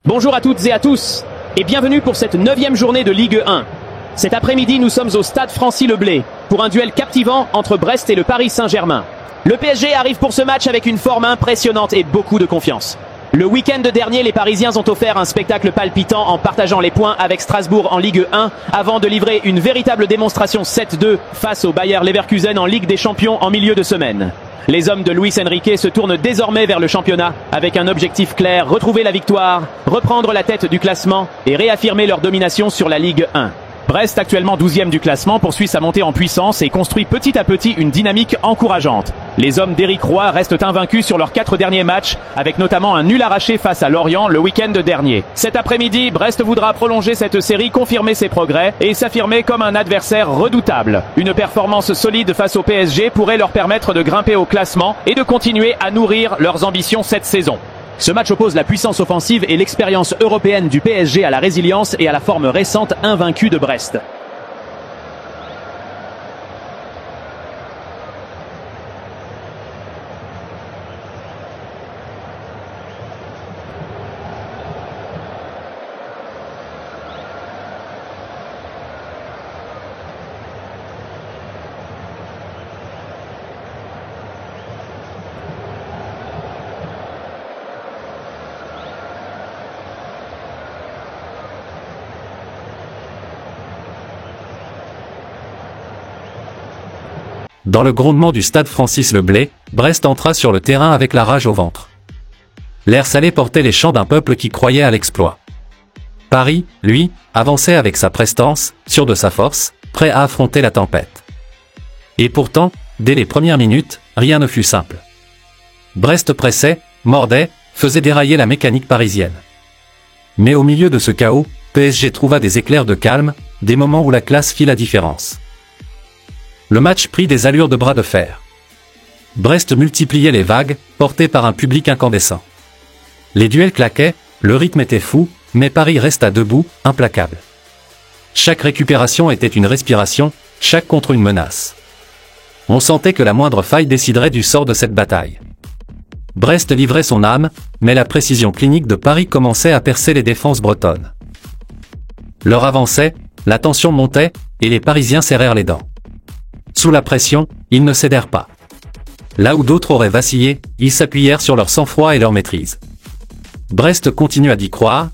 Bonjour à toutes et à tous, et bienvenue pour cette 9e journée de Ligue 1. Cet après-midi, nous sommes au stade Francis-Leblay, pour un duel captivant entre Brest et le Paris Saint-Germain. Le PSG arrive pour ce match avec une forme impressionnante et beaucoup de confiance. Le week-end dernier, les Parisiens ont offert un spectacle palpitant en partageant les points avec Strasbourg en Ligue 1, avant de livrer une véritable démonstration 7-2 face au Bayer Leverkusen en Ligue des Champions en milieu de semaine. Les hommes de Luis Enrique se tournent désormais vers le championnat avec un objectif clair, retrouver la victoire, reprendre la tête du classement et réaffirmer leur domination sur la Ligue 1. Brest, actuellement 12e du classement, poursuit sa montée en puissance et construit petit à petit une dynamique encourageante. Les hommes d'Éric Roy restent invaincus sur leurs 4 derniers matchs, avec notamment un nul arraché face à Lorient le week-end dernier. Cet après-midi, Brest voudra prolonger cette série, confirmer ses progrès et s'affirmer comme un adversaire redoutable. Une performance solide face au PSG pourrait leur permettre de grimper au classement et de continuer à nourrir leurs ambitions cette saison. Ce match oppose la puissance offensive et l'expérience européenne du PSG à la résilience et à la forme récente invaincue de Brest. Dans le grondement du stade Francis-Leblay, Brest entra sur le terrain avec la rage au ventre. L'air salé portait les chants d'un peuple qui croyait à l'exploit. Paris, lui, avançait avec sa prestance, sûr de sa force, prêt à affronter la tempête. Et pourtant, dès les premières minutes, rien ne fut simple. Brest pressait, mordait, faisait dérailler la mécanique parisienne. Mais au milieu de ce chaos, PSG trouva des éclairs de calme, des moments où la classe fit la différence. Le match prit des allures de bras de fer. Brest multipliait les vagues, porté par un public incandescent. Les duels claquaient, le rythme était fou, mais Paris resta debout, implacable. Chaque récupération était une respiration, chaque contre une menace. On sentait que la moindre faille déciderait du sort de cette bataille. Brest livrait son âme, mais la précision clinique de Paris commençait à percer les défenses bretonnes. L'heure avançait, la tension montait, et les Parisiens serrèrent les dents. Sous la pression, ils ne cédèrent pas. Là où d'autres auraient vacillé, ils s'appuyèrent sur leur sang-froid et leur maîtrise. Brest continua d'y croire,